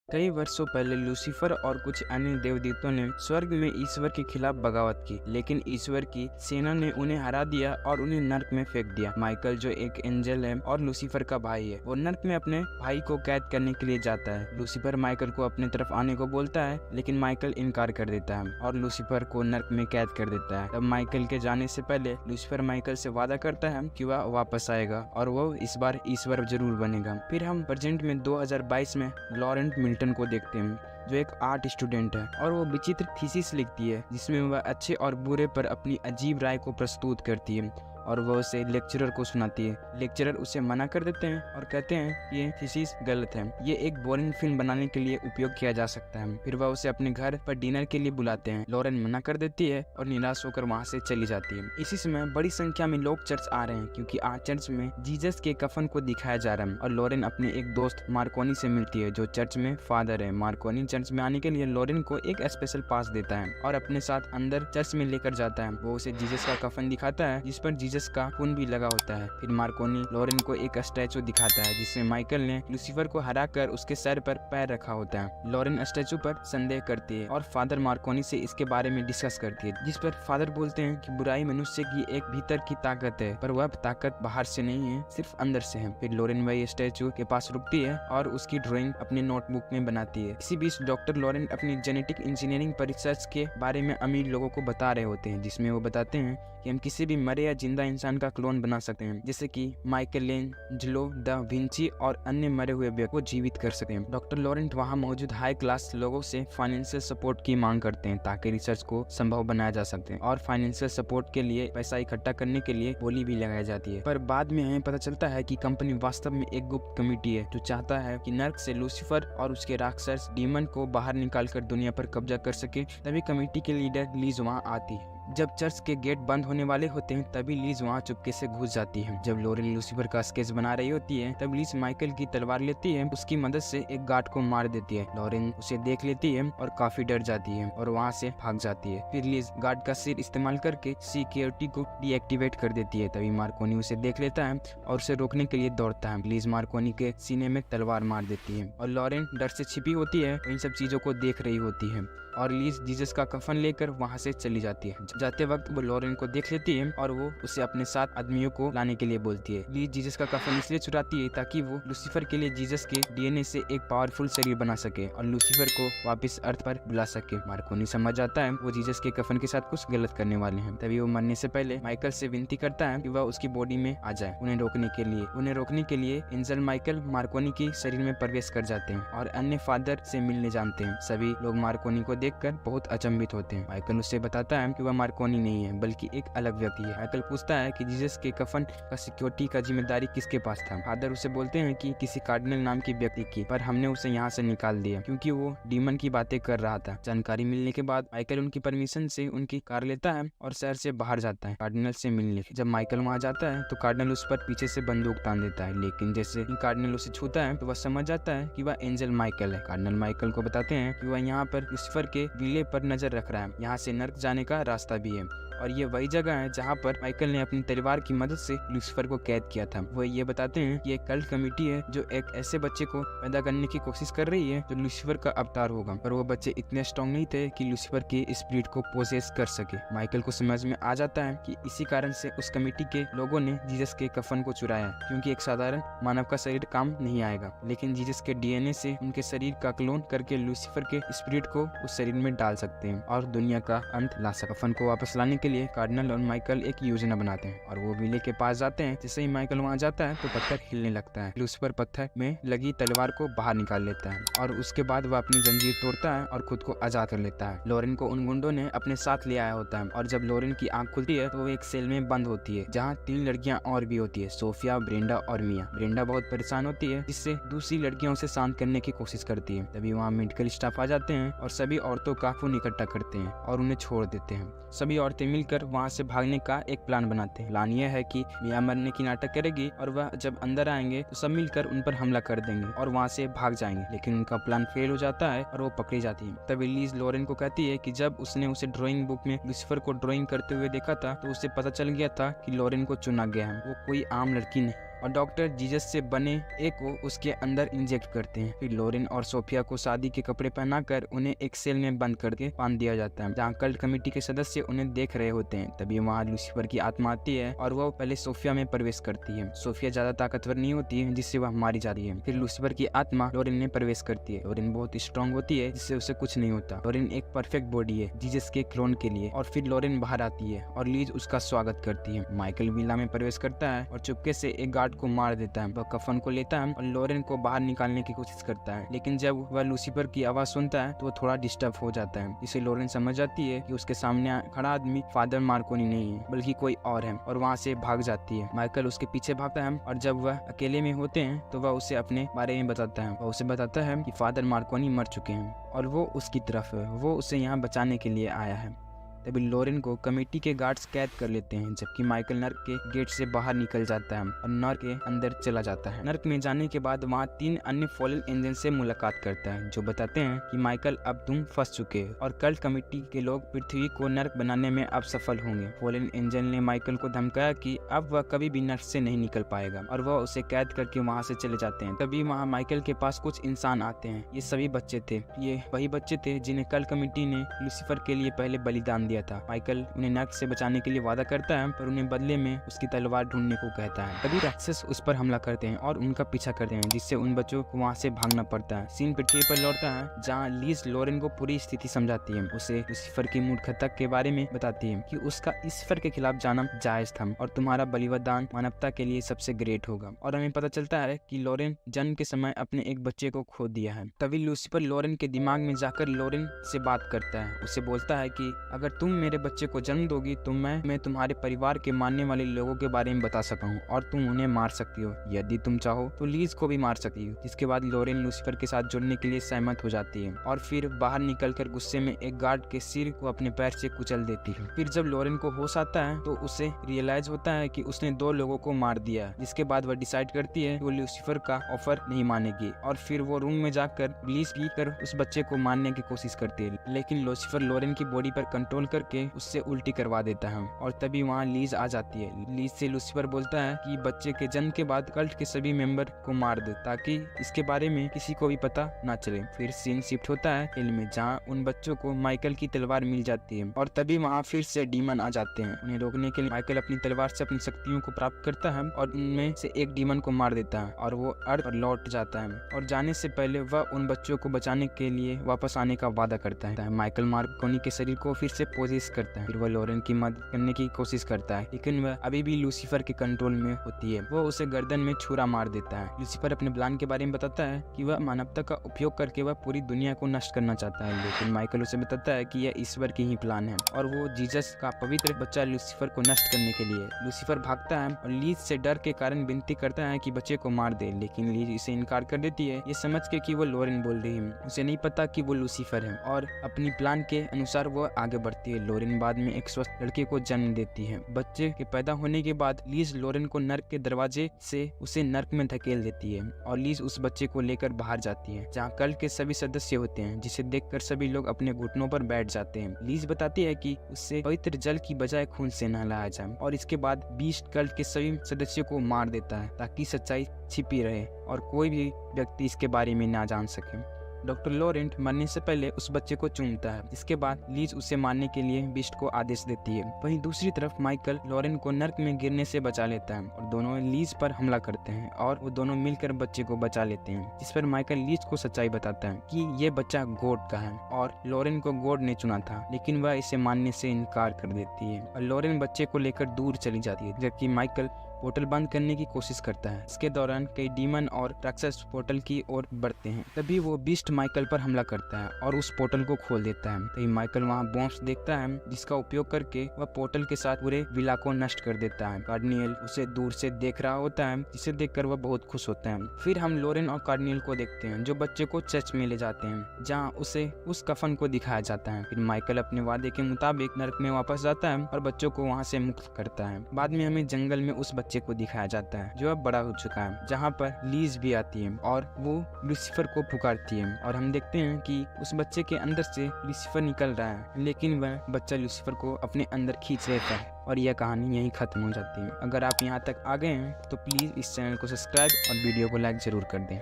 कई वर्षों पहले लूसीफर और कुछ अन्य देवदूतों ने स्वर्ग में ईश्वर के खिलाफ बगावत की, लेकिन ईश्वर की सेना ने उन्हें हरा दिया और उन्हें नर्क में फेंक दिया। माइकल, जो एक एंजल है और लूसीफर का भाई है, वो नर्क में अपने भाई को कैद करने के लिए जाता है। लूसीफर माइकल को अपने तरफ आने को बोलता है, लेकिन माइकल इनकार कर देता है और लूसीफर को नर्क में कैद कर देता है। तब माइकल के जाने से पहले लूसीफर माइकल से वादा करता है कि वह वापस आएगा और वो इस बार ईश्वर जरूर बनेगा। फिर हम प्रेजेंट में 2022 में लॉरेंट मिल्टन को देखते हैं, जो एक आर्ट स्टूडेंट है और वो विचित्र थीसिस लिखती है जिसमें वह अच्छे और बुरे पर अपनी अजीब राय को प्रस्तुत करती है और वह उसे लेक्चरर को सुनाती है। लेक्चरर उसे मना कर देते हैं और कहते हैं कि ये थीसिस गलत है, ये एक बोरिंग फिल्म बनाने के लिए उपयोग किया जा सकता है। फिर वह उसे अपने घर पर डिनर के लिए बुलाते हैं। लॉरेन मना कर देती है और निराश होकर वहाँ से चली जाती है। इसी समय बड़ी संख्या में लोग चर्च आ रहे हैं क्योंकि आज चर्च में जीसस के कफन को दिखाया जा रहा है और लॉरेन अपने एक दोस्त मार्कोनी से मिलती है, जो चर्च में फादर है। मार्कोनी चर्च में आने के लिए लॉरेन को एक स्पेशल पास देता है और अपने साथ अंदर चर्च में लेकर जाता है। वो उसे जीसस का कफन दिखाता है जिस पर जीसस का खून भी लगा होता है। फिर मार्कोनी लॉरेन को एक स्टैचू दिखाता है जिसमें माइकल ने लूसीफर को हराकर उसके सर पर पैर रखा होता है। लॉरेन स्टैचू पर संदेह करती है और फादर मार्कोनी से इसके बारे में डिस्कस करती है, जिस पर फादर बोलते हैं कि बुराई मनुष्य की एक भीतर की ताकत है, पर वह ताकत बाहर से नहीं है, सिर्फ अंदर से है। फिर लॉरेन वही स्टैचू के पास रुकती है और उसकी ड्राइंग अपने नोटबुक में बनाती है। इसी बीच डॉक्टर लॉरेन अपनी जेनेटिक इंजीनियरिंग पर रिसर्च के बारे में अमीर लोगों को बता रहे होते हैं, जिसमें वो बताते हैं कि हम किसी भी मरे या जिंदा इंसान का क्लोन बना सकते हैं, जैसे कि माइकलेंजेलो, दा विंची और अन्य मरे हुए व्यक्ति को जीवित कर सकते हैं। डॉक्टर लॉरेंट वहां मौजूद हाई क्लास लोगों से फाइनेंशियल सपोर्ट की मांग करते हैं ताकि रिसर्च को संभव बनाया जा सके और फाइनेंशियल सपोर्ट के लिए पैसा इकट्ठा करने के लिए बोली भी लगाई जाती है। पर बाद में हमें पता चलता है कि कंपनी वास्तव में एक गुप्त कमेटी है जो चाहता है कि नर्क से लूसीफर और उसके राक्षस डीमन को बाहर निकालकर दुनिया पर कब्जा कर सके। तभी कमेटी के लीडर लीज वहाँ आती है। जब चर्च के गेट बंद होने वाले होते हैं तभी लीज वहाँ चुपके से घुस जाती है। जब लॉरेन लूसीफर का स्केच बना रही होती है तब लीज माइकल की तलवार लेती है, उसकी मदद से एक गार्ड को मार देती है। लॉरेन उसे देख लेती है और काफी डर जाती है और वहाँ से भाग जाती है। फिर लीज गार्ड का सिर इस्तेमाल करके सिक्योरिटी को डीएक्टिवेट कर देती है। तभी मार्कोनी उसे देख लेता है और उसे रोकने के लिए दौड़ता है। लीज मार्कोनी के सीने में तलवार मार देती है और लॉरेन डर से छिपी होती है, इन सब चीजों को देख रही होती है और लीज जीसस का कफन लेकर वहाँ से चली जाती है। जाते वक्त वो लॉरेन को देख लेती है और वो उसे अपने साथ आदमियों को लाने के लिए बोलती है। लीज जीसस का कफन इसलिए चुराती है ताकि वो लूसीफर के लिए जीसस के डीएनए से एक पावरफुल शरीर बना सके और लूसीफर को वापस अर्थ पर बुला सके। मार्कोनी समझ जाता है वो जीसस के कफन के साथ कुछ गलत करने वाले हैं। तभी वो मरने से पहले माइकल से विनती करता है कि वह उसकी बॉडी में आ जाए। उन्हें रोकने के लिए एंजल माइकल मार्कोनी के शरीर में प्रवेश कर जाते हैं और अन्य फादर से मिलने जानते हैं। सभी लोग मार्कोनी को देखकर बहुत अचंभित होते हैं। माइकल उससे बताता है कि वह मार्कोनी नहीं है बल्कि एक अलग व्यक्ति है। माइकल पूछता है कि जीसस के कफन का सिक्योरिटी का जिम्मेदारी किसके पास था। फादर उसे बोलते हैं कि किसी कार्डिनल नाम की व्यक्ति की, पर हमने उसे यहाँ से निकाल दिया क्योंकि वो डीमन की बातें कर रहा था। जानकारी मिलने के बाद माइकल उनकी परमिशन से उनकी कार लेता है और शहर से बाहर जाता है कार्डिनल से मिलने। जब माइकल वहाँ जाता है तो कार्डिनल उस पर पीछे से बंदूक तान देता है, लेकिन जैसे ही कार्डिनल उसे छूता है तो वह समझ जाता है कि वह एंजल माइकल है। कार्डिनल माइकल को बताते हैं कि वह यहाँ पर लूसीफर के विले पर नजर रख रहा है, यहाँ से नर्क जाने का रास्ता भी है और ये वही जगह है जहाँ पर माइकल ने अपनी तलवार की मदद से लूसीफर को कैद किया था। वो ये बताते हैं कि एक कल्ट कमेटी है जो एक ऐसे बच्चे को पैदा करने की कोशिश कर रही है जो लूसीफर का अवतार होगा, पर वो बच्चे इतने स्ट्रॉन्ग नहीं थे कि लूसीफर के स्पिरिट को पोसेस कर सके। माइकल को समझ में आ जाता है कि इसी कारण से उस कमेटी के लोगों ने जीसस के कफन को चुराया, क्योंकि एक साधारण मानव का शरीर काम नहीं आएगा, लेकिन जीसस के डीएनए से उनके शरीर का क्लोन करके लूसीफर के स्पिरिट को उस शरीर में डाल सकते हैं और दुनिया का अंत ला सकते। कफन को वापस लाने के लिए कार्डिनल और माइकल एक योजना बनाते हैं और वो विले के पास जाते हैं। जैसे ही माइकल वहाँ जाता है तो पत्थर हिलने लगता है। लूसीफर पत्थर में लगी तलवार को बाहर निकाल लेता है और उसके बाद वह अपनी जंजीर तोड़ता है और खुद को आजाद कर लेता है। लॉरेन को उन गुंडों ने अपने साथ ले आया होता है और जब लॉरेन की आंख खुलती है तो वो एक सेल में बंद होती है जहाँ 3 लड़कियाँ और भी होती है, सोफिया, ब्रेंडा और मिया। ब्रेंडा बहुत परेशान होती है जिससे दूसरी लड़कियों उसे शांत करने की कोशिश करती है। तभी वहाँ मेडिकल स्टाफ आ जाते हैं और सभी औरतों का खून इकट्ठा करते हैं और उन्हें छोड़ देते हैं। सभी औरतें मिलकर वहाँ से भागने का एक प्लान बनाते हैं। प्लान यह है कि मिया मरने की नाटक करेगी और वह जब अंदर आएंगे तो सब मिलकर उन पर हमला कर देंगे और वहाँ से भाग जाएंगे, लेकिन उनका प्लान फेल हो जाता है और वो पकड़ी जाती है। तब लीज लॉरेन को कहती है कि जब उसने उसे ड्राइंग बुक में लूसीफर को ड्राइंग करते हुए देखा था तो उसे पता चल गया था कि लॉरेन को चुना गया है, वो कोई आम लड़की नहीं। और डॉक्टर जीसस से बने एक को उसके अंदर इंजेक्ट करते हैं। फिर लॉरेन और सोफिया को शादी के कपड़े पहनाकर उन्हें एक सेल में बंद करके बांध दिया जाता है, जहाँ कल्ट कमेटी के सदस्य उन्हें देख रहे होते हैं। तभी वहाँ लूसीफर की आत्मा आती है और वह पहले सोफिया में प्रवेश करती है। सोफिया ज्यादा ताकतवर नहीं होती है, जिससे वह मारी जाती है। फिर लूसीफर की आत्मा लॉरेन में प्रवेश करती है। लॉरेन बहुत स्ट्रांग होती है, जिससे उसे कुछ नहीं होता। लॉरेन एक परफेक्ट बॉडी है जीसस के क्लोन के लिए। और फिर लॉरेन बाहर आती है और लीज उसका स्वागत करती है। माइकल विला में प्रवेश करता है और चुपके से एक गार्ड को मार देता है। वह कफन को लेता है और लॉरेन को बाहर निकालने की कोशिश करता है, लेकिन जब वह लूसीफर की आवाज सुनता है तो वह थोड़ा डिस्टर्ब हो जाता है। इसे लॉरेन समझ जाती है कि उसके सामने खड़ा आदमी फादर मार्कोनी नहीं है, बल्कि कोई और है, और वहाँ से भाग जाती है। माइकल उसके पीछे भागता है और जब वह अकेले में होते हैं तो वह उसे अपने बारे में बताता है। वह उसे बताता है कि फादर मार्कोनी मर चुके हैं और वो उसकी तरफ है, वो उसे यहाँ बचाने के लिए आया है। तभी लॉरेन को कमेटी के गार्ड्स कैद कर लेते हैं, जबकि माइकल नर्क के गेट से बाहर निकल जाता है और नर्क के अंदर चला जाता है। नर्क में जाने के बाद वहाँ 3 अन्य फॉलन एंजल से मुलाकात करता है, जो बताते हैं कि माइकल अब तुम फंस चुके हो और कल्ट कमेटी के लोग पृथ्वी को नर्क बनाने में अब सफल होंगे। फॉलन एंजल ने माइकल को धमकाया कि अब वह कभी भी नर्क से नहीं निकल पाएगा और वह उसे कैद करके वहाँ से चले जाते हैं। तभी वहाँ माइकल के पास कुछ इंसान आते हैं। ये सभी बच्चे थे। ये वही बच्चे थे जिन्हें कल्ट कमेटी ने लूसीफर के लिए पहले बलिदान दिया था। माइकल उन्हें नर्क से बचाने के लिए वादा करता है, पर उन्हें बदले में उसकी तलवार ढूंढने को कहता है। तभी राक्षस उस पर हमला करते हैं और उनका पीछा करते हैं, जिससे उन बच्चों को वहाँ से भागना पड़ता है। सीन पृथ्वी पर लौटता है, जहाँ लीज लॉरेन को पूरी स्थिति समझाती है। उसे लूसीफर की मूर्खता के बारे में बताती है कि उसका ईश्वर के खिलाफ जाना जायज था और तुम्हारा बलिदान मानवता के लिए सबसे ग्रेट होगा। और हमें पता चलता है कि लॉरेन जन्म के समय अपने एक बच्चे को खो दिया है। तभी लूसीफर लॉरेन के दिमाग में जाकर लॉरेन से बात करता है। उसे बोलता है कि अगर तुम मेरे बच्चे को जन्म दोगी तो मैं तुम्हारे परिवार के मानने वाले लोगों के बारे में बता सका हूँ और तुम उन्हें मार सकती हो। यदि तुम चाहो तो लीज को भी मार सकती हो। जिसके बाद लॉरेन लूसीफर के साथ जुड़ने के लिए सहमत हो जाती है और फिर बाहर निकलकर गुस्से में एक गार्ड के सिर को अपने पैर से कुचल देती है। फिर जब लॉरेन को होश आता है तो उसे रियलाइज होता है कि उसने 2 लोगों को मार दिया। जिसके बाद वह डिसाइड करती है कि वो लूसीफर का ऑफर नहीं मानेगी और फिर वो रूम में जाकर ब्लीच पीकर उस बच्चे को मारने की कोशिश करती है, लेकिन लूसीफर लॉरेन की बॉडी पर कंट्रोल करके उससे उल्टी करवा देता है। और तभी वहाँ लीज आ जाती है। लीज से लूसीफर बोलता है कि बच्चे के जन्म के बाद कल्ट के सभी मेंबर को मार दे, ताकि इसके बारे में किसी को भी पता ना चले। फिर सीन शिफ्ट होता है हिल में, जहाँ उन बच्चों को माइकल की तलवार मिल जाती है और तभी वहाँ फिर से डीमन आ जाते हैं। उन्हें रोकने के लिए माइकल अपनी तलवार से अपनी शक्तियों को प्राप्त करता है और उनमें से एक डीमन को मार देता है और वो अर्थ पर लौट जाता है। और जाने से पहले वह उन बच्चों को बचाने के लिए वापस आने का वादा करता है। माइकल मार्कोनी के शरीर को फिर से पोजेस करता है। फिर वह लॉरेन की मदद करने की कोशिश करता है, लेकिन वह अभी भी लूसीफर के कंट्रोल में होती है। वो उसे गर्दन में छुरा मार देता है। लूसीफर अपने प्लान के बारे में बताता है कि वह मानवता का उपयोग करके वह पूरी दुनिया को नष्ट करना चाहता है, लेकिन माइकल उसे बताता है कि यह ईश्वर की ही प्लान है और वो जीसस का पवित्र बच्चा लूसीफर को नष्ट करने के लिए। लूसीफर भागता है और लीज से डर के कारण विनती करता है कि बच्चे को मार दे, लेकिन लीज इसे इनकार कर देती है, ये समझ के कि वो लॉरेन बोल रही है। उसे नहीं पता कि वो लूसीफर है और अपनी प्लान के अनुसार वो आगे बढ़ती है। लॉरेन बाद में एक स्वस्थ लड़के को जन्म देती है। बच्चे के पैदा होने के बाद लीज लॉरेन को नर्क के दरवाजे से उसे नर्क में धकेल देती है और लीज उस बच्चे को लेकर बाहर जाती है, जहाँ कल्ट के सभी सदस्य होते हैं, जिसे देखकर सभी लोग अपने घुटनों पर बैठ जाते हैं। लीज बताती है कि उससे पवित्र जल की बजाय खून से नहलाया जाए और इसके बाद बीस्ट कल्ट के सभी सदस्यों को मार देता है, ताकि सच्चाई छिपी रहे और कोई भी व्यक्ति इसके बारे में ना जान सके। डॉक्टर लॉरेंट मरने से पहले उस बच्चे को चूमता है। इसके बाद लीज उसे मारने के लिए बीस्ट को आदेश देती है। वहीं दूसरी तरफ माइकल लॉरेन को नर्क में गिरने से बचा लेता है और दोनों लीज पर हमला करते हैं और वो दोनों मिलकर बच्चे को बचा लेते हैं, जिस पर माइकल लीज को सच्चाई बताता है कि ये बच्चा गॉड का है और लॉरेन को गॉड ने चुना था, लेकिन वह इसे मानने से इनकार कर देती है और लॉरेन बच्चे को लेकर दूर चली जाती है, जबकि माइकल पोर्टल बंद करने की कोशिश करता है। इसके दौरान कई डीमन और राक्षस पोर्टल की ओर बढ़ते हैं। तभी वो बीस्ट माइकल पर हमला करता है और उस पोर्टल को खोल देता है। तभी माइकल वहाँ बॉम्ब्स देखता है, जिसका उपयोग करके वह पोर्टल के साथ पूरे विला को नष्ट कर देता है। कार्नियल उसे दूर से देख रहा होता है, जिसे देखकर वह बहुत खुश होता है। फिर हम लॉरेन और कार्नियल को देखते हैं, जो बच्चे को चर्च में ले जाते हैं, जहाँ उसे उस कफन को दिखाया जाता है। फिर माइकल अपने वादे के मुताबिक नर्क में वापस जाता है और बच्चों को वहाँ से मुक्त करता है। बाद में हमें जंगल में उस बच्चे बच्चे को दिखाया जाता है जो अब बड़ा हो चुका है, जहाँ पर लीज भी आती है और वो लूसीफर को पुकारती है और हम देखते हैं कि उस बच्चे के अंदर से लूसीफर निकल रहा है, लेकिन वह बच्चा लूसीफर को अपने अंदर खींच लेता है और यह कहानी यहीं खत्म हो जाती है। अगर आप यहाँ तक आ गए हैं तो प्लीज़ इस चैनल को सब्सक्राइब और वीडियो को लाइक ज़रूर कर दें।